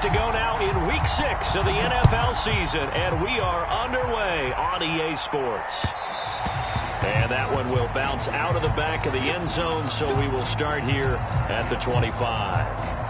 to go now in Week 6 of the NFL season, and we are underway on EA Sports. And that one will bounce out of the back of the end zone, so we will start here at the 25.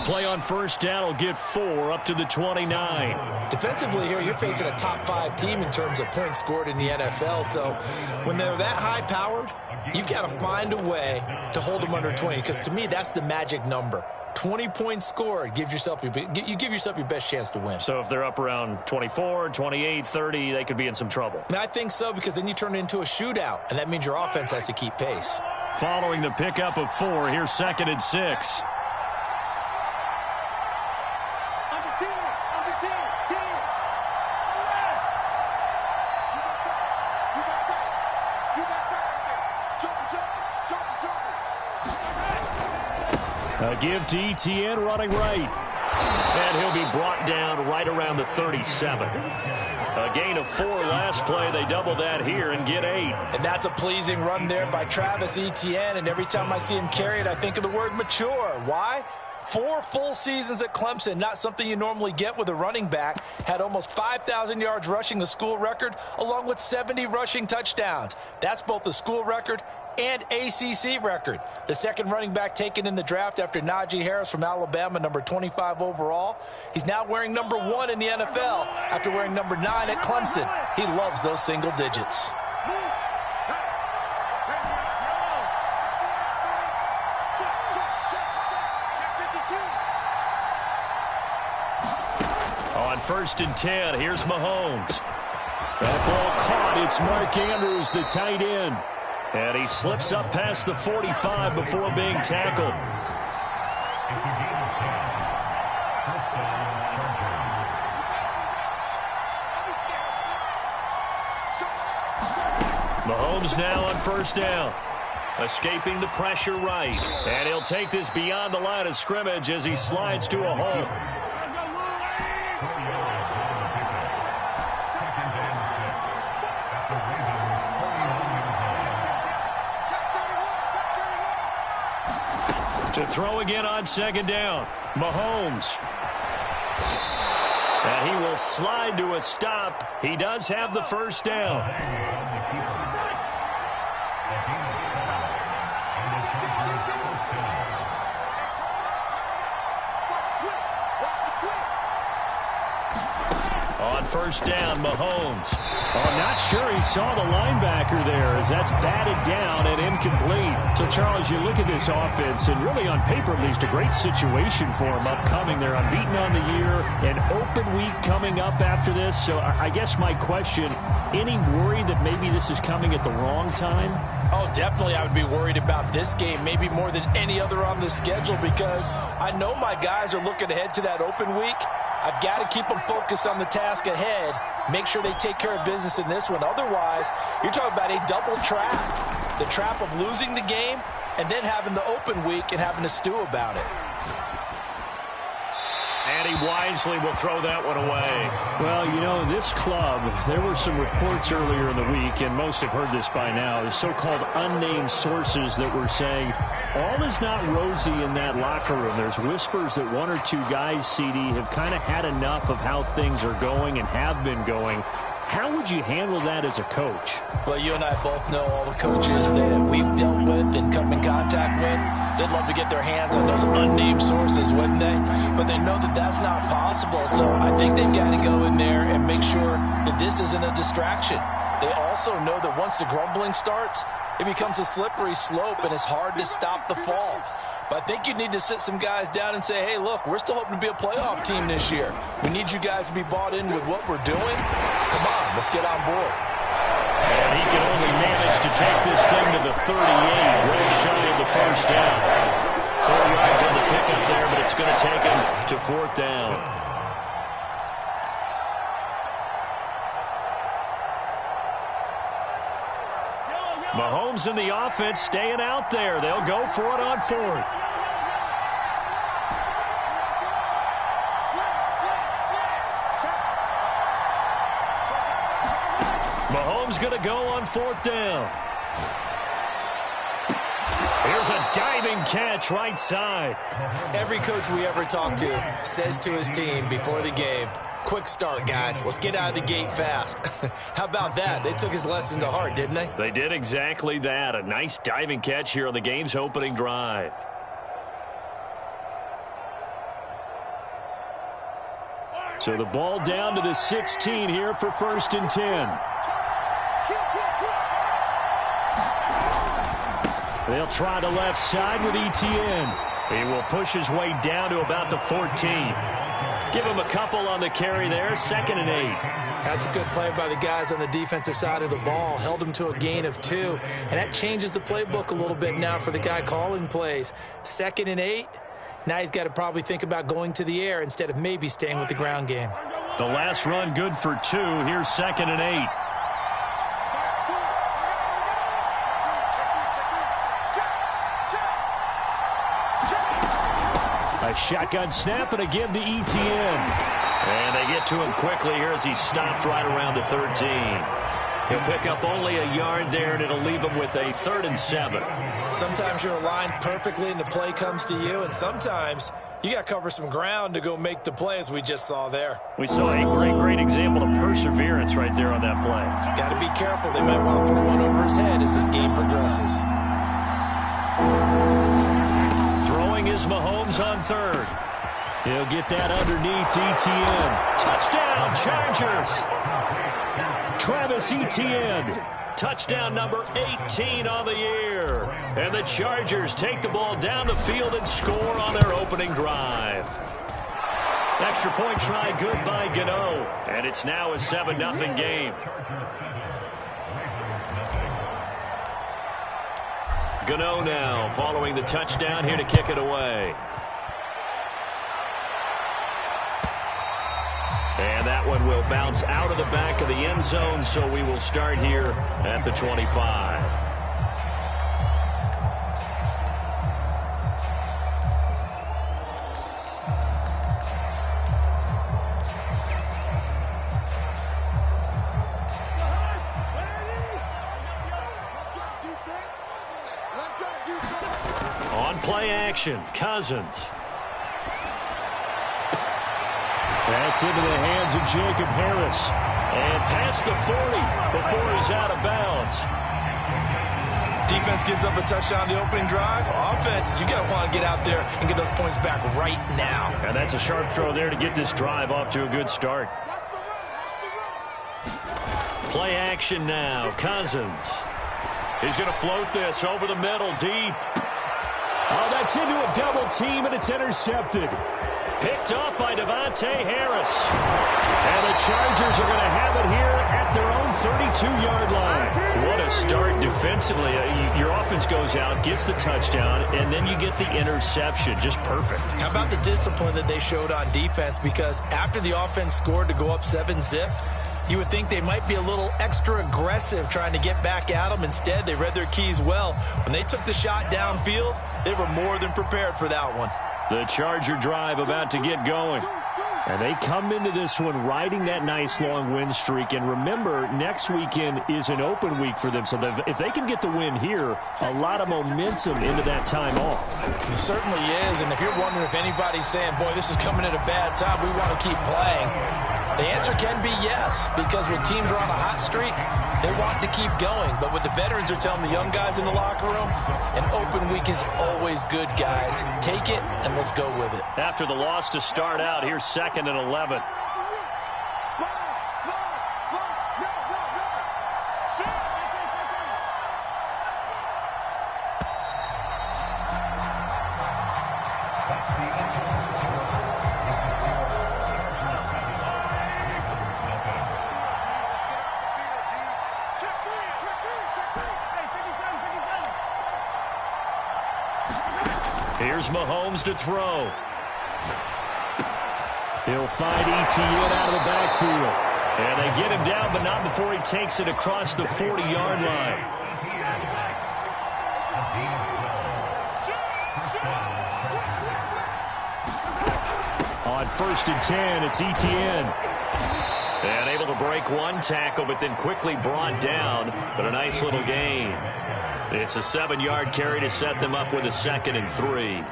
Play on first down will get 4 up to the 29. Defensively here, you're facing a top 5 team in terms of points scored in the NFL. So when they're that high-powered, you've got to find a way to hold them under 20. Because to me, that's the magic number. 20 points scored, you give yourself your best chance to win. So if they're up around 24, 28, 30, they could be in some trouble. And I think so, because then you turn it into a shootout, and that means your offense has to keep pace. Following the pickup of 4, here's 2nd and 6. A give to Etienne running right. And he'll be brought down right around the 37. A gain of 4 last play. They double that here and get 8. And that's a pleasing run there by Travis Etienne. And every time I see him carry it, I think of the word mature. Why? 4 full seasons at Clemson, not something you normally get with a running back. Had almost 5,000 yards rushing, the school record, along with 70 rushing touchdowns. That's both the school record and ACC record. The second running back taken in the draft after Najee Harris from Alabama, number 25 overall. He's now wearing number 1 in the NFL after wearing number 9 at Clemson. He loves those single digits. On 1st and 10, here's Mahomes. That ball caught. It's Mark Andrews, the tight end. And he slips up past the 45 before being tackled. Mahomes now on 1st down. Escaping the pressure right. And he'll take this beyond the line of scrimmage as he slides to a hole. To throw again on 2nd down. Mahomes. And he will slide to a stop. He does have the 1st down. On 1st down, Mahomes. I'm not sure he saw the linebacker there as that's batted down and incomplete. So, Charles, you look at this offense, and really on paper, at least, a great situation for them upcoming. They're unbeaten on the year, an open week coming up after this. So I guess my question, any worry that maybe this is coming at the wrong time? Oh, definitely I would be worried about this game, maybe more than any other on the schedule, because I know my guys are looking ahead to that open week. I've got to keep them focused on the task ahead, make sure they take care of business in this one. Otherwise, you're talking about a double trap. The trap of losing the game and then having the open week and having to stew about it. And he wisely will throw that one away. Well, you know, this club, there were some reports earlier in the week, and most have heard this by now, the so-called unnamed sources that were saying all is not rosy in that locker room. There's whispers that 1 or 2 guys, CD, have kind of had enough of how things are going and have been going. How would you handle that as a coach? Well, you and I both know all the coaches that we've dealt with and come in contact with. They'd love to get their hands on those unnamed sources, wouldn't they? But they know that that's not possible. So I think they've got to go in there and make sure that this isn't a distraction. They also know that once the grumbling starts, it becomes a slippery slope, and it's hard to stop the fall. But I think you need to sit some guys down and say, hey, look, we're still hoping to be a playoff team this year. We need you guys to be bought in with what we're doing. Come on, let's get on board. And he can only manage to take this thing to the 38, well shy of the first down. 4 yards on the pickup there, but it's going to take him to 4th down. Mahomes and the offense staying out there. They'll go for it on 4th. Mahomes going to go on 4th down. Here's a diving catch right side. Every coach we ever talk to says to his team before the game, quick start, guys. Let's get out of the gate fast. How about that? They took his lesson to heart, didn't they? They did exactly that. A nice diving catch here on the game's opening drive. So the ball down to the 16 here for 1st and 10. They'll try the left side with Etienne. He will push his way down to about the 14. Give him a couple on the carry there. 2nd and 8. That's a good play by the guys on the defensive side of the ball. Held them to a gain of 2. And that changes the playbook a little bit now for the guy calling plays. 2nd and 8. Now he's got to probably think about going to the air instead of maybe staying with the ground game. The last run good for 2. Here's 2nd and 8. A shotgun snap, and again to Etienne. And they get to him quickly here as he stopped right around the 13. He'll pick up only a yard there, and it'll leave him with a 3rd and 7. Sometimes you're aligned perfectly and the play comes to you, and sometimes you got to cover some ground to go make the play, as we just saw there. We saw a great example of perseverance right there on that play. Got to be careful. They might want to throw one over his head as this game progresses. Throwing is Mahomes on 3rd. He'll get that underneath Etienne. Touchdown, Chargers. Travis Etienne. Touchdown number 18 on the year. And the Chargers take the ball down the field and score on their opening drive. Extra point try good by Gano. And it's now a 7-0 game. Gano now following the touchdown here to kick it away. And that one will bounce out of the back of the end zone, so we will start here at the 25. On play action, Cousins. That's into the hands of Jacob Harris. And past the 40 before he's out of bounds. Defense gives up a touchdown the opening drive. Offense, you got to want to get out there and get those points back right now. And that's a sharp throw there to get this drive off to a good start. Play action now, Cousins. He's going to float this over the middle, deep. Oh, that's into a double team, and it's intercepted. Picked up by Devontae Harris. And the Chargers are going to have it here at their own 32-yard line. What a start defensively. Your offense goes out, gets the touchdown, and then you get the interception. Just perfect. How about the discipline that they showed on defense? Because after the offense scored to go up 7-zip, you would think they might be a little extra aggressive trying to get back at them. Instead, they read their keys well. When they took the shot downfield, they were more than prepared for that one. The Charger drive about to get going. And they come into this one riding that nice long win streak. And remember, next weekend is an open week for them. So if they can get the win here, a lot of momentum into that time off. It certainly is. And if you're wondering if anybody's saying, boy, this is coming at a bad time, we want to keep playing, The answer can be yes, because when teams are on a hot streak, they want to keep going. But what the veterans are telling the young guys in the locker room, an open week is always good, guys. Take it, and let's go with it. After the loss to start out, here's 2nd and 11. Here's Mahomes to throw. He'll find Etienne out of the backfield. And they get him down, but not before he takes it across the 40-yard line. On 1st and 10, it's Etienne. And able to break one tackle, but then quickly brought down. But a nice little gain. It's a 7-yard carry to set them up with a 2nd and 3.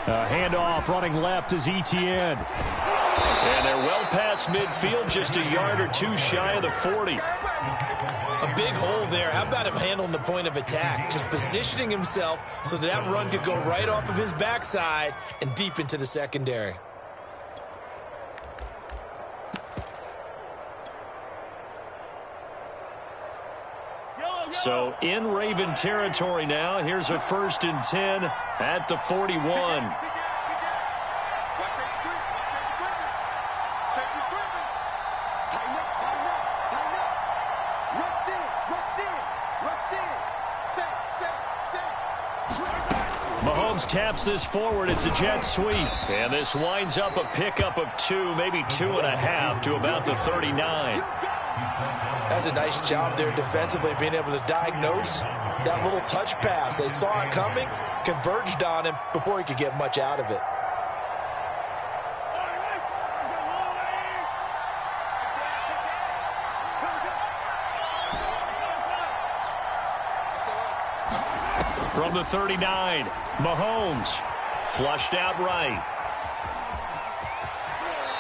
A handoff running left is Etienne. And they're well past midfield, just a yard or two shy of the 40. A big hole there. How about him handling the point of attack? Just positioning himself so that run could go right off of his backside and deep into the secondary. So in Raven territory now. Here's a 1st and 10 at the 41. Mahomes taps this forward. It's a jet sweep. And this winds up a pickup of 2, maybe 2.5 to about the 39. That's a nice job there defensively, being able to diagnose that little touch pass. They saw it coming, converged on him before he could get much out of it. From the 39, Mahomes flushed out right.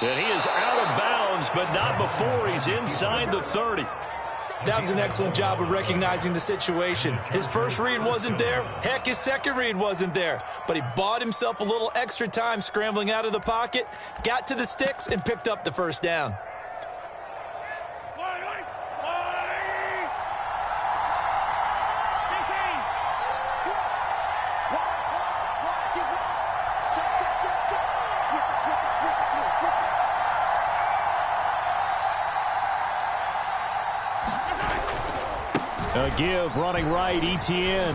And he is out of bounds, but not before he's inside the 30. That was an excellent job of recognizing the situation. His first read wasn't there. Heck, his second read wasn't there. But he bought himself a little extra time scrambling out of the pocket, got to the sticks, and picked up the first down. A give running right, Etienne.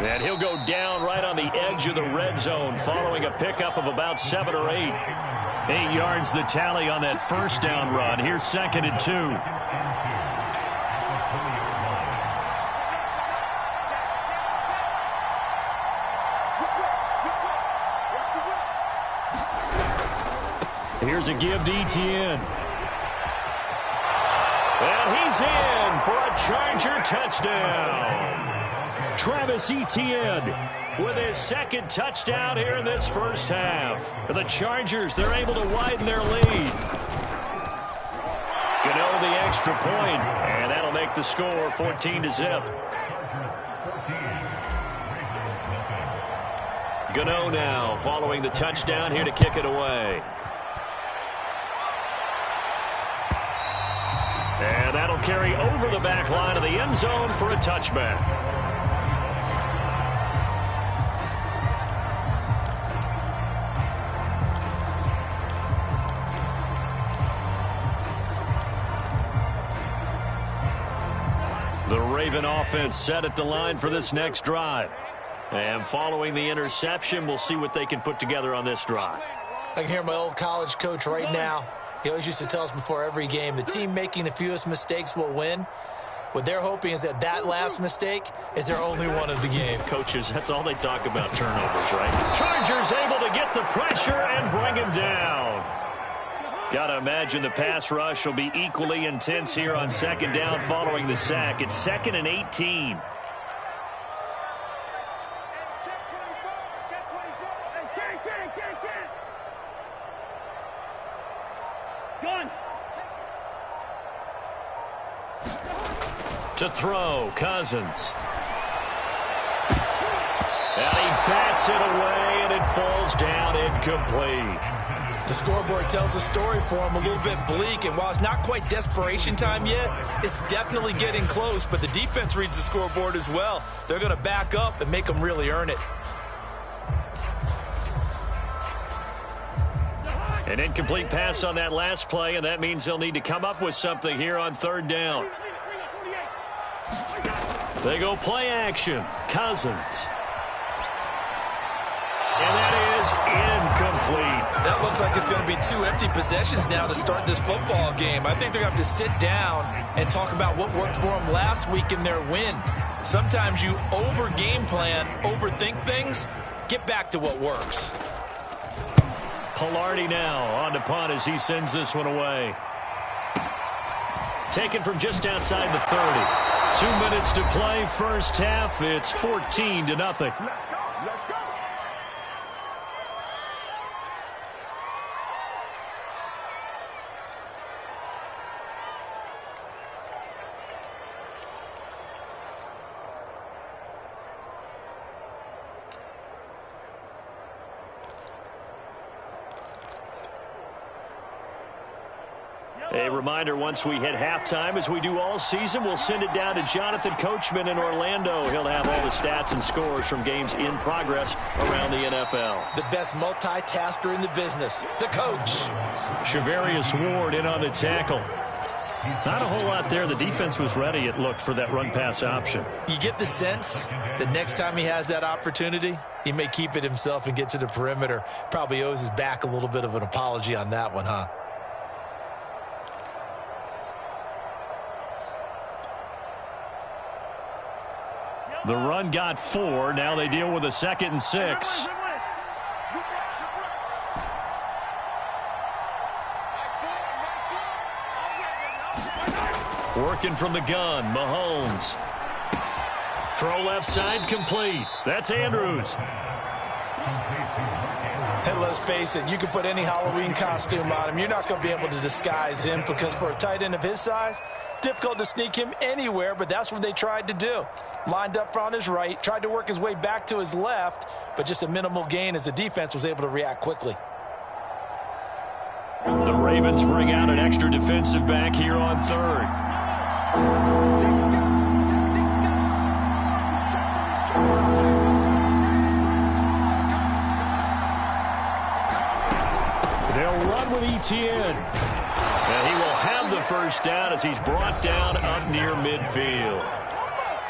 And he'll go down right on the edge of the red zone following a pickup of about 7 or 8. 8 yards the tally on that first down run. Here's 2nd and 2. Here's a give to Etienne. And he's in for a Charger touchdown. Travis Etienne with his 2nd touchdown here in this first half. The Chargers, they're able to widen their lead. Gano the extra point, and that'll make the score 14-0. Gano now following the touchdown here to kick it away. And that'll carry over the back line of the end zone for a touchback. The Raven offense set at the line for this next drive. And following the interception, we'll see what they can put together on this drive. I can hear my old college coach right now. He always used to tell us before every game, the team making the fewest mistakes will win. What they're hoping is that last mistake is their only one of the game. Coaches, that's all they talk about, turnovers, right? Chargers able to get the pressure and bring him down. Got to imagine the pass rush will be equally intense here on second down following the sack. It's 2nd and 18. To throw, Cousins. And he bats it away, and it falls down incomplete. The scoreboard tells a story for him, a little bit bleak, and while it's not quite desperation time yet, it's definitely getting close, but the defense reads the scoreboard as well. They're going to back up and make them really earn it. An incomplete pass on that last play, and that means they'll need to come up with something here on 3rd down. They go play action. Cousins. And that is incomplete. That looks like it's going to be 2 empty possessions now to start this football game. I think they're going to have to sit down and talk about what worked for them last week in their win. Sometimes you over-game plan, overthink things. Get back to what works. Palardy now on to punt as he sends this one away. Taken from just outside the 30. 2 minutes to play, first half. It's 14-0. A reminder, once we hit halftime, as we do all season, we'll send it down to Jonathan Coachman in Orlando. He'll have all the stats and scores from games in progress around the NFL. The best multitasker in the business, the coach. Shavarius Ward in on the tackle. Not a whole lot there. The defense was ready, it looked, for that run-pass option. You get the sense that next time he has that opportunity, he may keep it himself and get to the perimeter. Probably owes his back a little bit of an apology on that one, huh? The run got 4. Now they deal with a 2nd and 6. Working from the gun, Mahomes. Throw left side, complete. That's Andrews. And let's face it, you can put any Halloween costume on him. You're not going to be able to disguise him because for a tight end of his size, difficult to sneak him anywhere, but that's what they tried to do. Lined up on his right, tried to work his way back to his left, but just a minimal gain as the defense was able to react quickly. The Ravens bring out an extra defensive back here on 3rd. They'll run with Etienne. And he will have the first down as he's brought down up near midfield.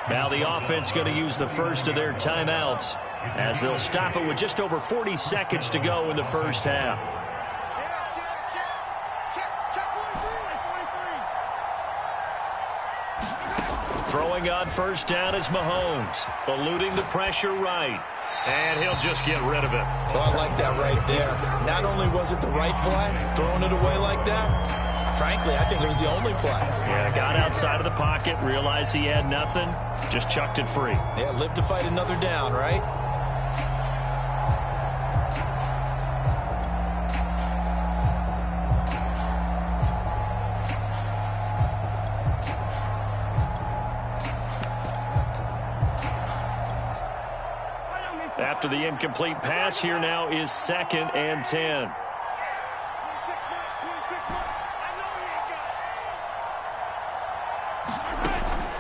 Now the offense going to use the first of their timeouts as they'll stop it with just over 40 seconds to go in the first half. Throwing on first down is Mahomes, eluding the pressure right. And he'll just get rid of it. Well, I like that right there. Not only was it the right play, throwing it away like that, frankly, I think it was the only play. Yeah, got outside of the pocket, realized he had nothing, just chucked it free. Yeah, live to fight another down, right? After the incomplete pass, here now is 2nd and 10.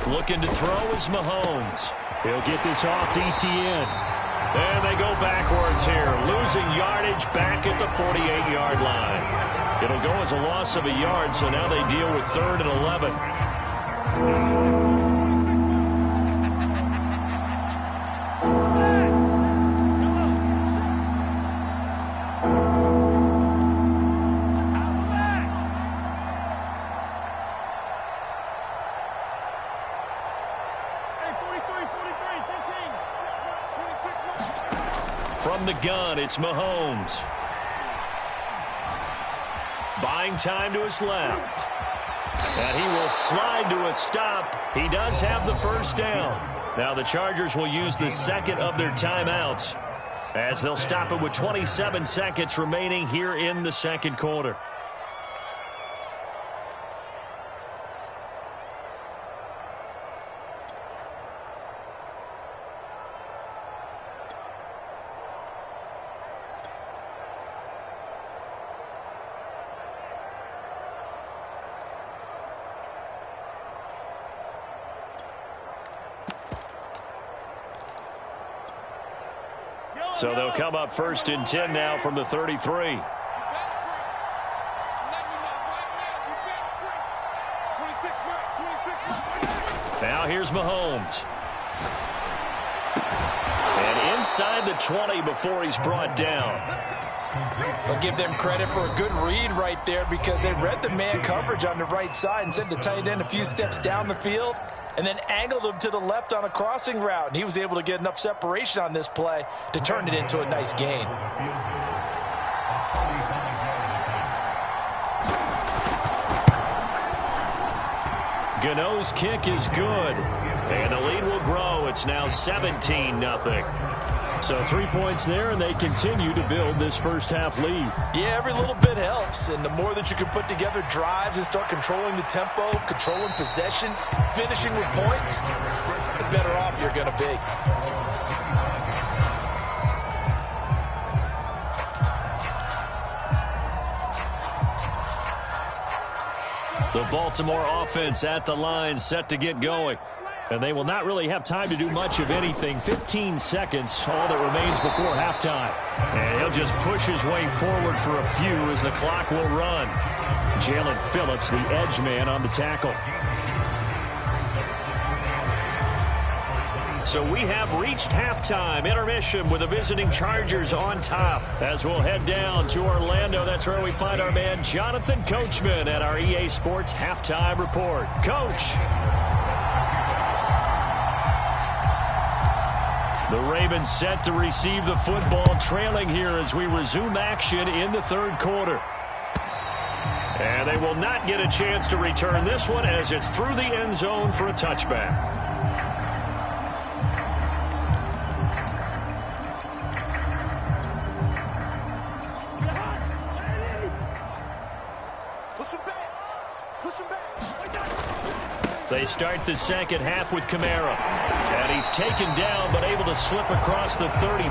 Looking to throw is Mahomes. He'll get this off to Etienne. And they go backwards here, losing yardage back at the 48-yard line. It'll go as a loss of a yard, so now they deal with 3rd and 11. gun, it's Mahomes. Buying time to his left. And he will slide to a stop. He does have the first down. Now the Chargers will use the second of their timeouts as they'll stop it with 27 seconds remaining here in the second quarter. So they'll come up first and 10 now from the 33. Now here's Mahomes. And inside the 20 before he's brought down. I'll give them credit for a good read right there because they read the man coverage on the right side and sent the tight end a few steps down the field and then angled him to the left on a crossing route. And he was able to get enough separation on this play to turn it into a nice gain. Gano's kick is good. And the lead will grow. It's now 17-0. So 3 points there, and they continue to build this first half lead. Yeah, every little bit helps. And the more that you can put together drives and start controlling the tempo, controlling possession, finishing with points, the better off you're going to be. The Baltimore offense at the line, set to get going. And they will not really have time to do much of anything. 15 seconds, all that remains before halftime. And he'll just push his way forward for a few as the clock will run. Jalen Phillips, the edge man on the tackle. So we have reached halftime. Intermission with the visiting Chargers on top. As we'll head down to Orlando, that's where we find our man Jonathan Coachman at our EA Sports Halftime Report. Coach. The Ravens set to receive the football, trailing here as we resume action in the third quarter. And they will not get a chance to return this one as it's through the end zone for a touchback. They start the second half with Kamara. And he's taken down but able to slip across the 35.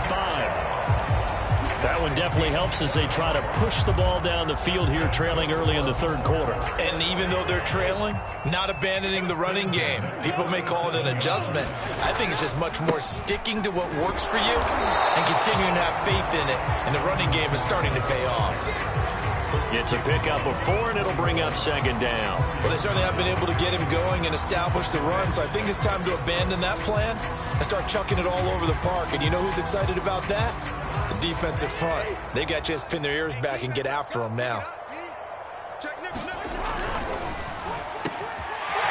That one definitely helps as they try to push the ball down the field here, trailing early in the third quarter. And even though they're trailing, not abandoning the running game. People may call it an adjustment. I think it's just much more sticking to what works for you and continuing to have faith in it. And the running game is starting to pay off. It's a pickup of 4, and it'll bring up second down. Well, they certainly have been able to get him going and establish the run, so I think it's time to abandon that plan and start chucking it all over the park. And you know who's excited about that? The defensive front. They got to just pin their ears back and get after him now.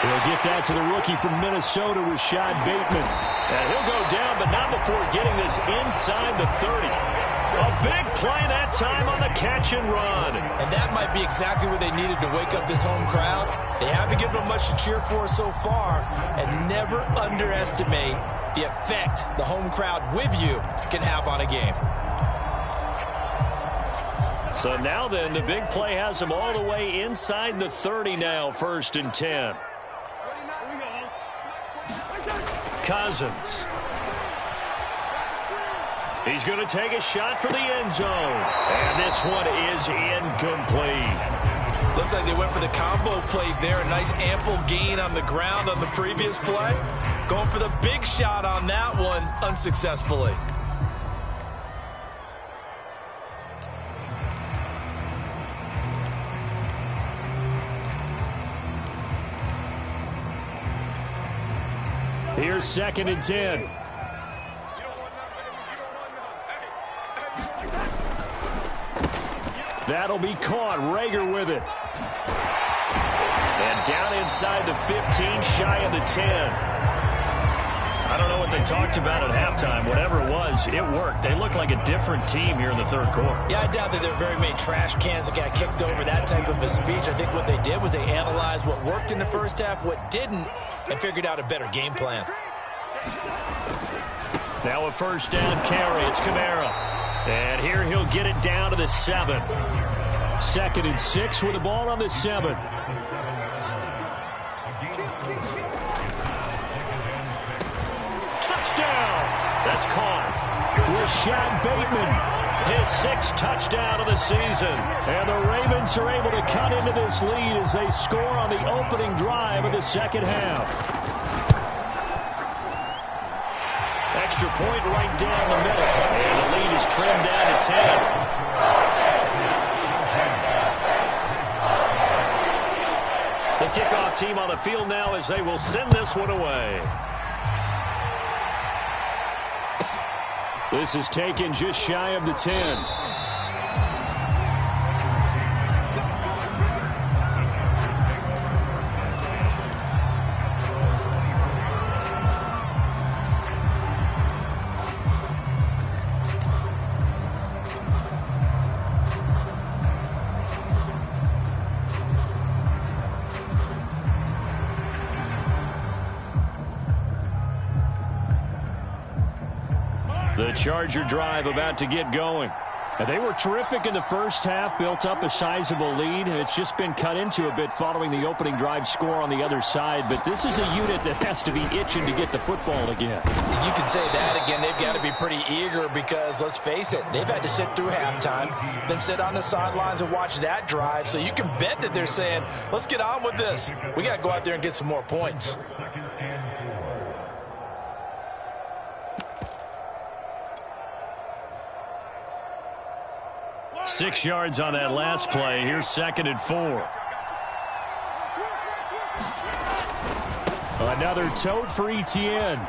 He'll get that to the rookie from Minnesota, Rashad Bateman. And he'll go down, but not before getting this inside the 30. A big play that time on the catch and run. And that might be exactly what they needed to wake up this home crowd. They haven't given them much to cheer for so far. And never underestimate the effect the home crowd with you can have on a game. So now then, the big play has them all the way inside the 30 now, 1st and 10. Cousins. He's going to take a shot for the end zone. And this one is incomplete. Looks like they went for the combo play there. A nice ample gain on the ground on the previous play. Going for the big shot on that one unsuccessfully. Here's 2nd and 10. That'll be caught. Rager with it. And down inside the 15, shy of the 10. I don't know what they talked about at halftime. Whatever it was, it worked. They looked like a different team here in the third quarter. Yeah, I doubt that there were very many trash cans that got kicked over, that type of a speech. I think what they did was they analyzed what worked in the first half, what didn't, and figured out a better game plan. Now a first down carry. It's Kamara. And here he'll get it down to the 7. 2nd and 6 with the ball on the 7. Touchdown! That's caught. Rashad Bateman, his 6th touchdown of the season. And the Ravens are able to cut into this lead as they score on the opening drive of the second half. Extra point right down the middle. And the lead is trimmed down to 10. The kickoff team on the field now as they will send this one away. This is taken just shy of the 10. The Charger drive about to get going. And they were terrific in the first half, built up a sizable lead. And it's just been cut into a bit following the opening drive score on the other side. But this is a unit that has to be itching to get the football again. You can say that again. They've got to be pretty eager because, let's face it, they've had to sit through halftime, then sit on the sidelines and watch that drive. So you can bet that they're saying, let's get on with this. We got to go out there and get some more points. Six yards on that last play. Here's 2nd and 4. Another tote for Etienne.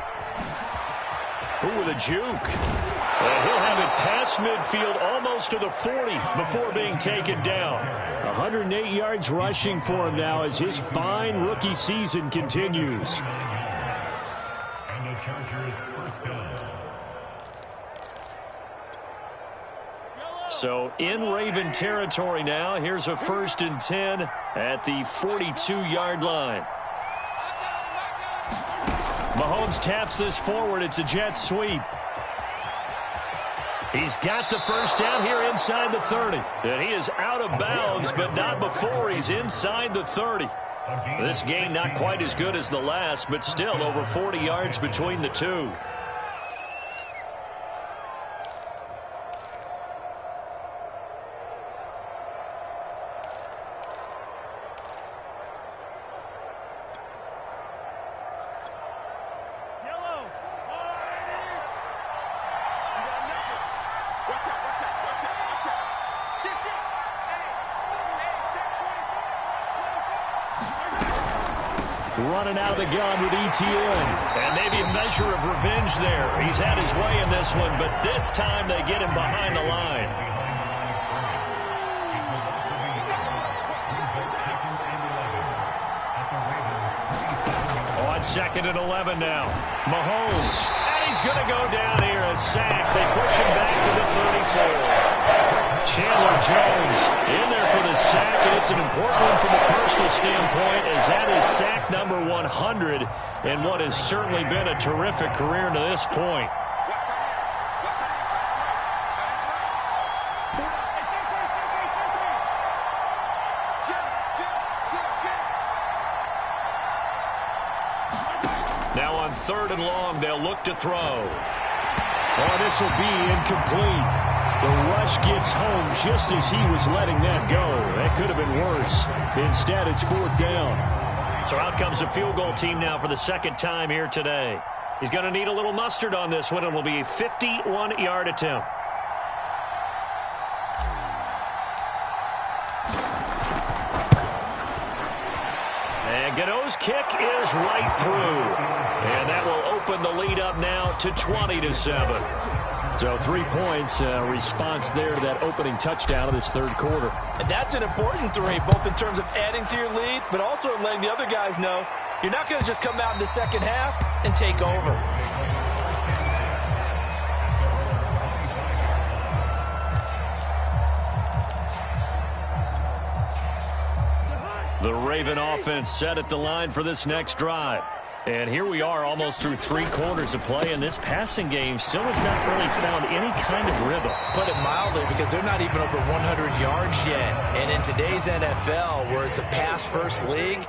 Ooh, with a juke. And he'll have it past midfield almost to the 40 before being taken down. 108 yards rushing for him now as his fine rookie season continues. And the Chargers first down. So in Raven territory now. Here's a 1st and 10 at the 42-yard line. Mahomes taps this forward. It's a jet sweep. He's got the first down here inside the 30. And he is out of bounds, but not before he's inside the 30. This game not quite as good as the last, but still over 40 yards between the two. Running out of the gun with Etienne. And maybe a measure of revenge there. He's had his way in this one, but this time they get him behind the line. On 2nd and 11 now. Mahomes. And he's going to go down here. A sack. They push him back to the 34. Chandler Jones in there for the sack, and it's an important one from a personal standpoint as that is sack number 100 in what has certainly been a terrific career to this point. Now on 3rd and long, they'll look to throw. Oh, this will be incomplete. The rush gets home just as he was letting that go. That could have been worse. Instead, it's 4th down. So out comes a field goal team now for the 2nd time here today. He's going to need a little mustard on this one. It will be a 51-yard attempt. And Gano's kick is right through. And that will open the lead up now to 20-7. So 3 points, response there to that opening touchdown of this third quarter. And that's an important 3, both in terms of adding to your lead, but also letting the other guys know you're not going to just come out in the second half and take over. The Raven offense set at the line for this next drive. And here we are almost through 3 quarters of play, and this passing game still has not really found any kind of rhythm. Put it mildly, because they're not even over 100 yards yet. And in today's NFL, where it's a pass-first league,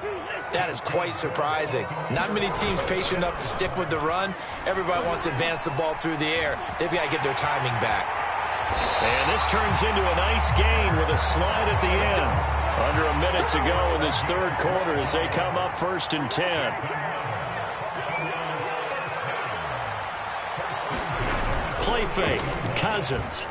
that is quite surprising. Not many teams patient enough to stick with the run. Everybody wants to advance the ball through the air. They've got to get their timing back. And this turns into a nice gain with a slide at the end. Under a minute to go in this third quarter as they come up 1st and 10. Play fake. Cousins.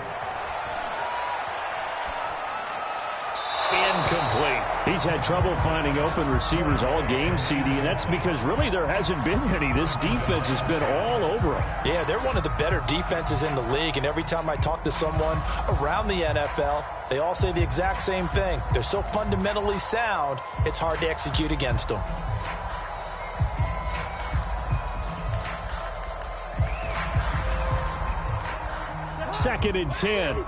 Incomplete. He's had trouble finding open receivers all game, CD, and that's because really there hasn't been many. This defense has been all over him. Yeah, they're one of the better defenses in the league, and every time I talk to someone around the NFL, they all say the exact same thing. They're so fundamentally sound, it's hard to execute against them. Second and 10.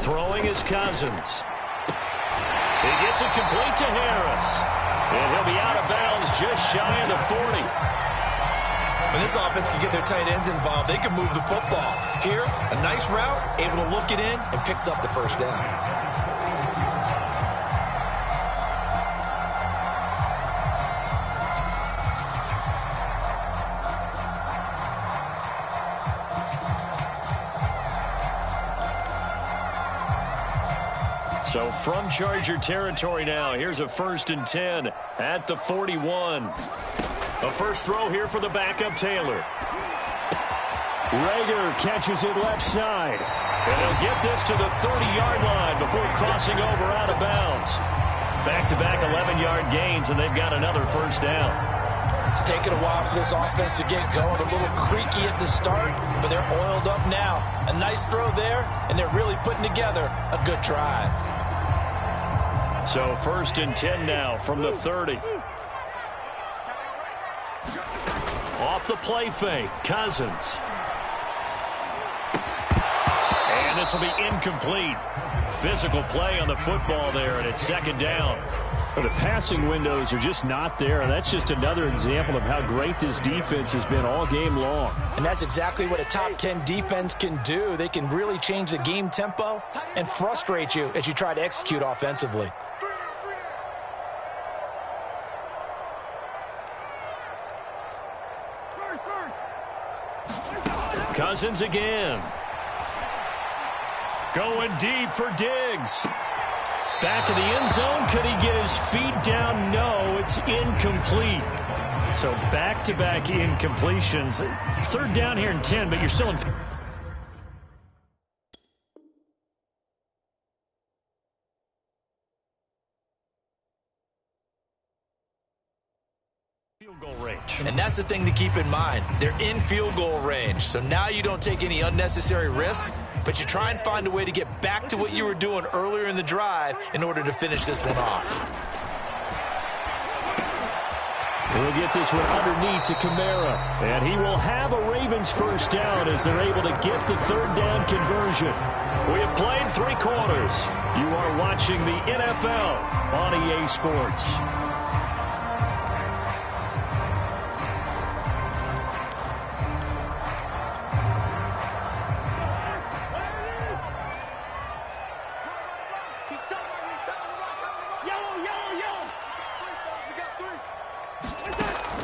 Throwing is Cousins. He gets it complete to Harris. And he'll be out of bounds just shy of the 40. When this offense can get their tight ends involved, they can move the football. Here, a nice route, able to look it in, and picks up the first down. So from Charger territory now, here's a 1st and 10 at the 41. A first throw here for the backup Taylor. Rager catches it left side. And they'll get this to the 30-yard line before crossing over out of bounds. Back-to-back 11-yard gains, and they've got another first down. It's taken a while for this offense to get going. A little creaky at the start, but they're oiled up now. A nice throw there, and they're really putting together a good drive. So 1st and 10 now from the 30. Off the play fake, Cousins. And this will be incomplete. Physical play on the football there, and it's 2nd down. But the passing windows are just not there, and that's just another example of how great this defense has been all game long. And that's exactly what a top 10 defense can do. They can really change the game tempo and frustrate you as you try to execute offensively. Cousins again. Going deep for Diggs. Back of the end zone. Could he get his feet down? No, it's incomplete. So back-to-back incompletions. 3rd down here and 10, but you're still in field goal range. And that's the thing to keep in mind. They're in field goal range. So now you don't take any unnecessary risks, but you try and find a way to get back to what you were doing earlier in the drive in order to finish this one off. We'll get this one underneath to Kamara. And he will have a Ravens first down as they're able to get the 3rd down conversion. We have played 3 quarters. You are watching the NFL on EA Sports.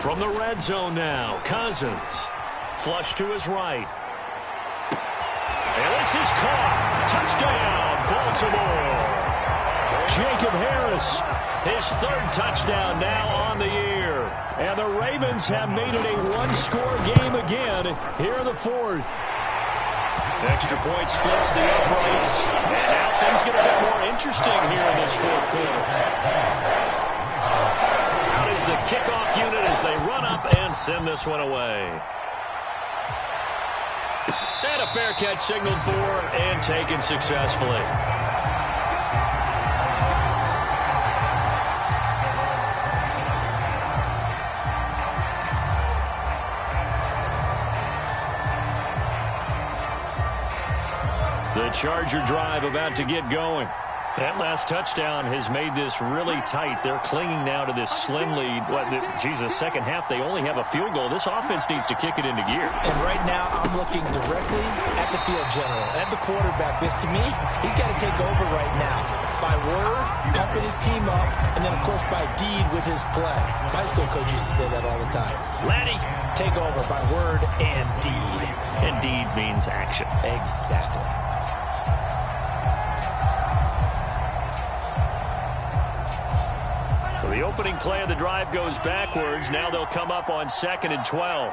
From the red zone now, Cousins. Flush to his right. And this is caught. Touchdown, Baltimore. Jacob Harris, his 3rd touchdown now on the year. And the Ravens have made it a 1-score game again here in the 4th. Extra point splits the uprights. And now things get a bit more interesting here in this 4th quarter. Out is the kickoff unit as they run up and send this one away. And a fair catch signaled for and taken successfully. The Charger drive about to get going. That last touchdown has made this really tight. They're clinging now to this slim lead. Second half, they only have a field goal. This offense needs to kick it into gear. And right now, I'm looking directly at the field general, at the quarterback, because to me, he's got to take over right now. By word, pumping his team up, and then, of course, by deed with his play. My high school coach used to say that all the time. Laddie, take over by word and deed. And deed means action. Exactly. So the opening play of the drive goes backwards. Now they'll come up on 2nd and 12.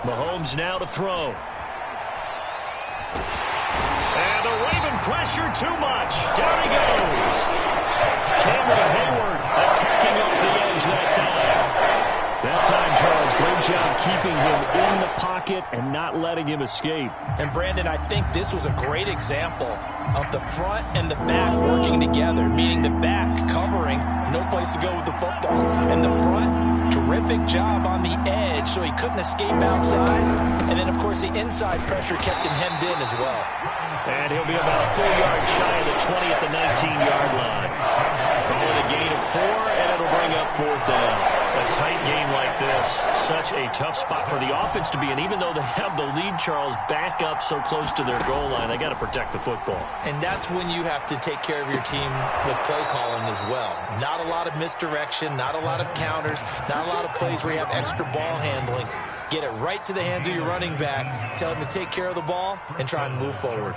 Mahomes now to throw. And the Raven pressure too much. Down he goes. Cameron Hayward attacking off the edge that time. That time, Charles, great job keeping him in the pocket and not letting him escape. And, Brandon, I think this was a great example of the front and the back working together, meaning the back covering, no place to go with the football. And the front, terrific job on the edge so he couldn't escape outside. And then, of course, the inside pressure kept him hemmed in as well. And he'll be about a full yard shy of the 20 at the 19-yard line. Calling a gain of 4, and it'll bring up 4th down. A tight game like this, such a tough spot for the offense to be in. Even though they have the lead, Charles, back up so close to their goal line, they got to protect the football. And that's when you have to take care of your team with play calling as well. Not a lot of misdirection, not a lot of counters, not a lot of plays where you have extra ball handling. Get it right to the hands of your running back, tell him to take care of the ball, and try and move forward.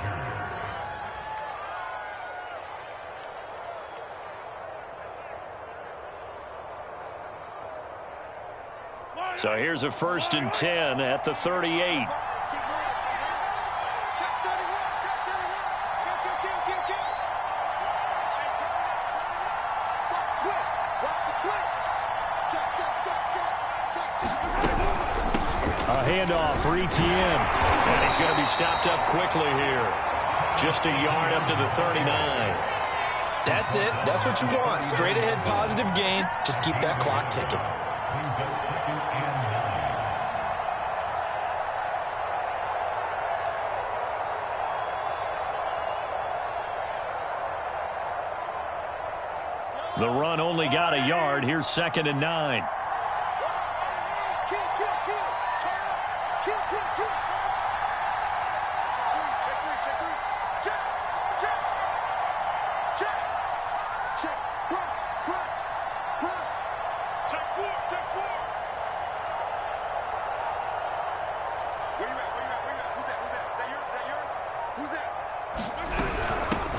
So here's a 1st and 10 at the 38. A handoff for Etienne. And he's going to be stopped up quickly here. Just a yard up to the 39. That's it. That's what you want. Straight ahead positive gain. Just keep that clock ticking. The run only got a yard. Here's 2nd and 9.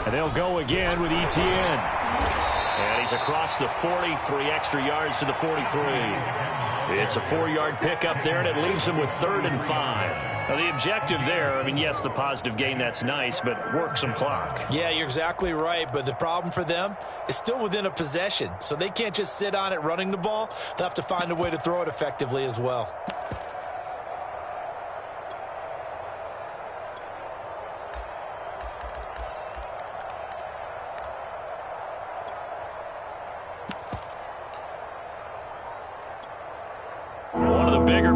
And they'll go again with Etienne. And he's across the 40, 3 extra yards to the 43. It's a 4-yard pickup there, and it leaves him with 3rd and 5. Now, the objective there, I mean, yes, the positive gain, that's nice, but work some clock. Yeah, you're exactly right, but the problem for them is still within a possession, so they can't just sit on it running the ball. They'll have to find a way to throw it effectively as well.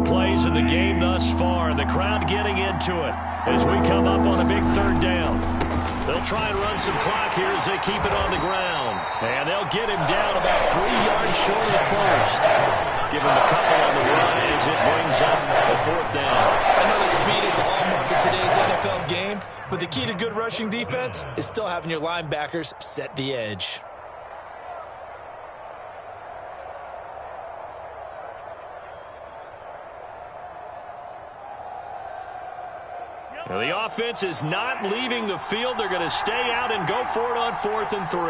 Plays in the game thus far, and the crowd getting into it as we come up on a big 3rd down. They'll try and run some clock here as they keep it on the ground. And they'll get him down about 3 yards short of the 1st. Give him a couple on the run as it brings up a 4th down. I know the speed is the hallmark of today's NFL game, but the key to good rushing defense is still having your linebackers set the edge. Now, the offense is not leaving the field. They're going to stay out and go for it on 4th and 3.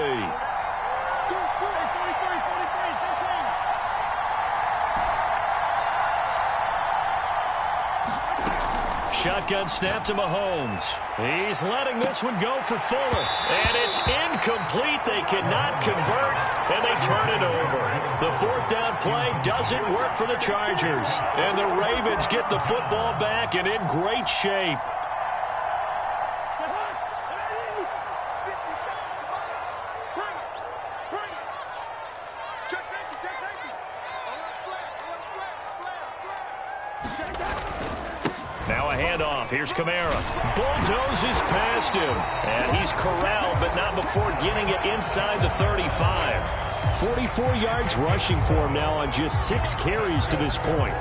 shotgun snap to Mahomes. He's letting this one go for Fuller. And it's incomplete. They cannot convert, and they turn it over. The fourth down play doesn't work for the Chargers. And the Ravens get the football back and in great shape. Now a handoff. Here's Kamara. Bulldozes past him. And he's corralled, but not before getting it inside the 35. 44 yards rushing for him now on just 6 carries to this point.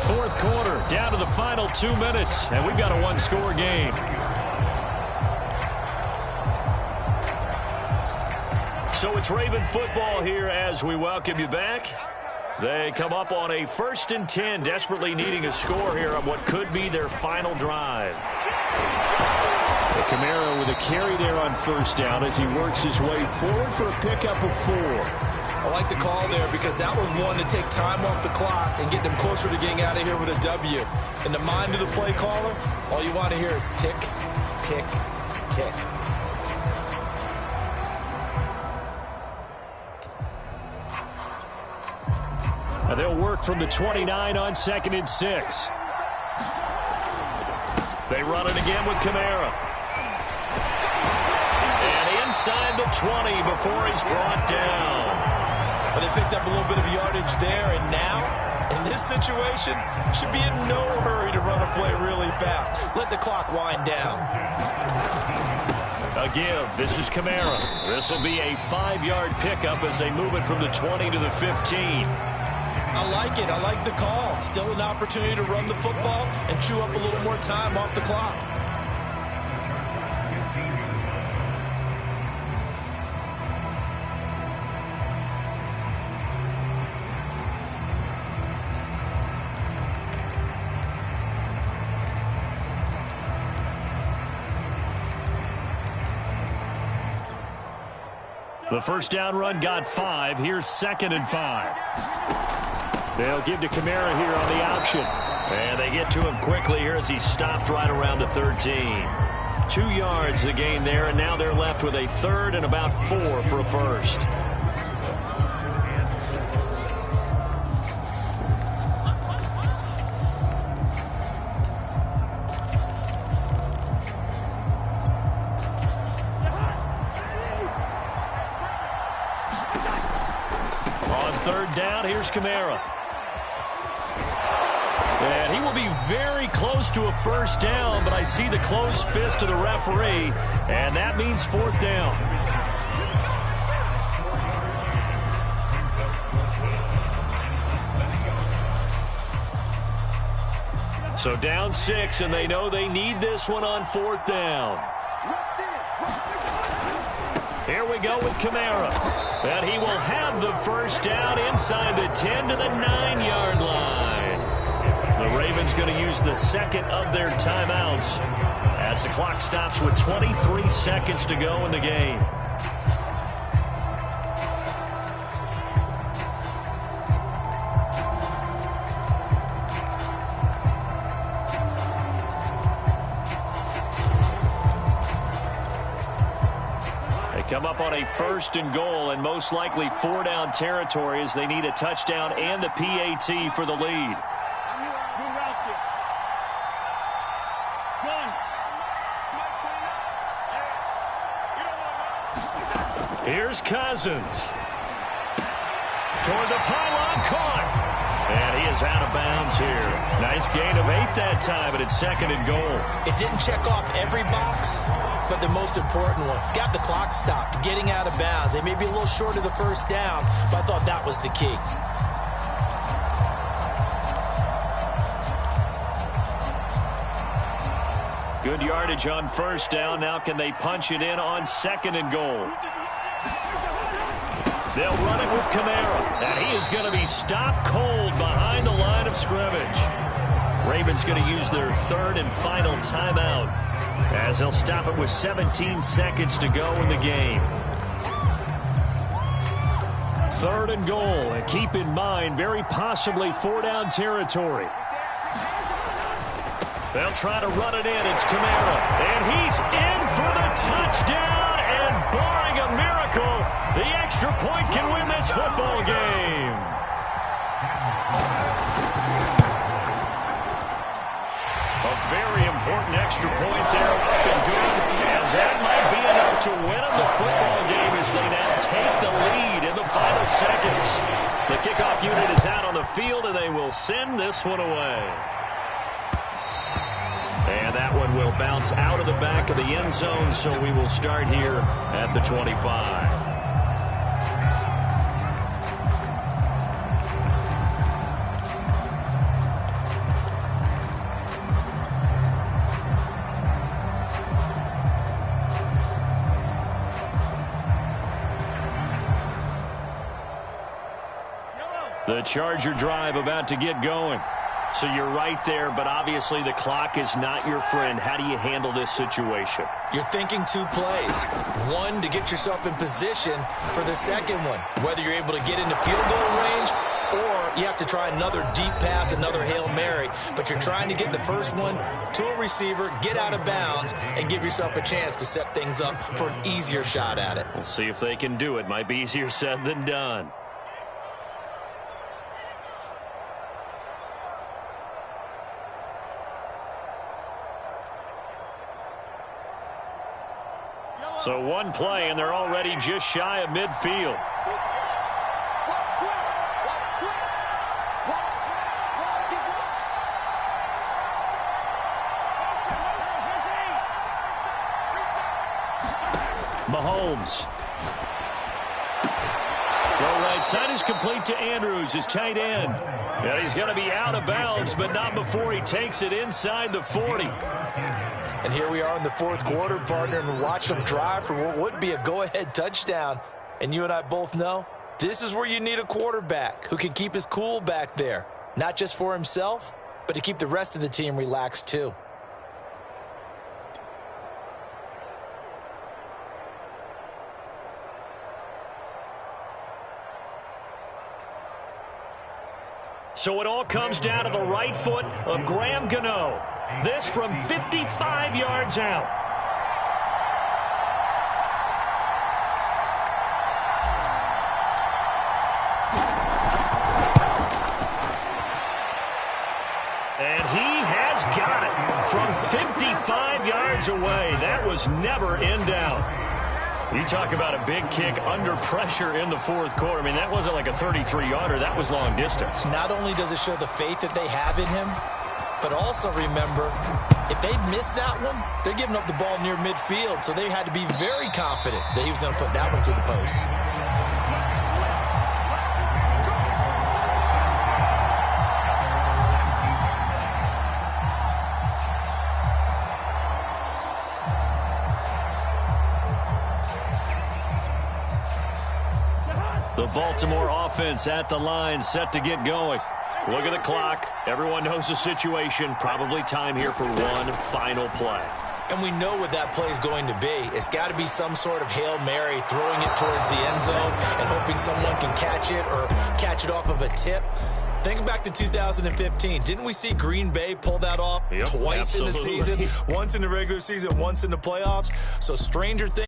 Fourth quarter, down to the final 2 minutes, and we've got a one-score game. So it's Raven football here as we welcome you back. They come up on a 1st and 10, desperately needing a score here on what could be their final drive. Kamara with a carry there on 1st down as he works his way forward for a pickup of 4. I like the call there because that was one to take time off the clock and get them closer to getting out of here with a W. In the mind of the play caller, all you want to hear is tick, tick, tick. Now they'll work from the 29 on 2nd and 6. They run it again with Kamara. And inside the 20 before he's brought down. But they picked up a little bit of yardage there, and now, in this situation, should be in no hurry to run a play really fast. Let the clock wind down. A give. This is Kamara. This will be a 5-yard pickup as they move it from the 20 to the 15. I like it. I like the call. Still an opportunity to run the football and chew up a little more time off the clock. The first down run got 5. Here's 2nd and 5. They'll give to Kamara here on the option. And they get to him quickly here as he stopped right around the 13. 2 yards the gain there, and now they're left with a 3rd and about 4 for a first. On 3rd down, here's Kamara. And he will be very close to a first down, but I see the closed fist of the referee, and that means 4th down. So down 6, and they know they need this one on 4th down. Here we go with Kamara. And he will have the first down inside the 10 to the 9-yard line. The Ravens going to use the 2nd of their timeouts as the clock stops with 23 seconds to go in the game. Come up on a 1st and goal and most likely 4-down territory as they need a touchdown and the PAT for the lead. Here's Cousins. Toward the pylon, caught. And he is out of bounds here. Nice gain of 8 that time, and it's 2nd and goal. It didn't check off every box, but the most important one. Got the clock stopped, getting out of bounds. They may be a little short of the first down, but I thought that was the key. Good yardage on 1st down. Now can they punch it in on 2nd and goal? They'll run it with Kamara. And he is going to be stopped cold behind the line of scrimmage. Ravens going to use their 3rd and final timeout as they'll stop it with 17 seconds to go in the game. 3rd and goal. And keep in mind, very possibly 4-down territory. They'll try to run it in. It's Kamara. And he's in for the touchdown. And barring a miracle, the extra point can win this football game. A very important extra point there, up and good. And that might be enough to win them the football game as they now take the lead in the final seconds. The kickoff unit is out on the field, and they will send this one away. And that one will bounce out of the back of the end zone, so we will start here at the 25. The Charger drive about to get going. So you're right there, but obviously the clock is not your friend. How do you handle this situation? You're thinking 2 plays. One, to get yourself in position for the second one, whether you're able to get into field goal range or you have to try another deep pass, another Hail Mary. But you're trying to get the first one to a receiver, get out of bounds, and give yourself a chance to set things up for an easier shot at it. We'll see if they can do it. Might be easier said than done. So one play, and they're already just shy of midfield. Mahomes. Throw right side is complete to Andrews, his tight end. Yeah, he's going to be out of bounds, but not before he takes it inside the 40. And here we are in the fourth quarter, partner, and watch them drive for what would be a go-ahead touchdown. And you and I both know this is where you need a quarterback who can keep his cool back there, not just for himself, but to keep the rest of the team relaxed too. So it all comes down to the right foot of Graham Gano. This from 55 yards out. And he has got it from 55 yards away. That was never in doubt. You talk about a big kick under pressure in the fourth quarter. I mean, that wasn't like a 33-yarder. That was long distance. Not only does it show the faith that they have in him, but also remember, if they'd missed that one, they're giving up the ball near midfield, so they had to be very confident that he was going to put that one to the post. The Baltimore offense at the line, set to get going. Look at the clock. Everyone knows the situation. Probably time here for one final play. And we know what that play is going to be. It's got to be some sort of Hail Mary, throwing it towards the end zone and hoping someone can catch it or catch it off of a tip. Think back to 2015. Didn't we see Green Bay pull that off twice in the season? Once in the regular season, once in the playoffs. So stranger things.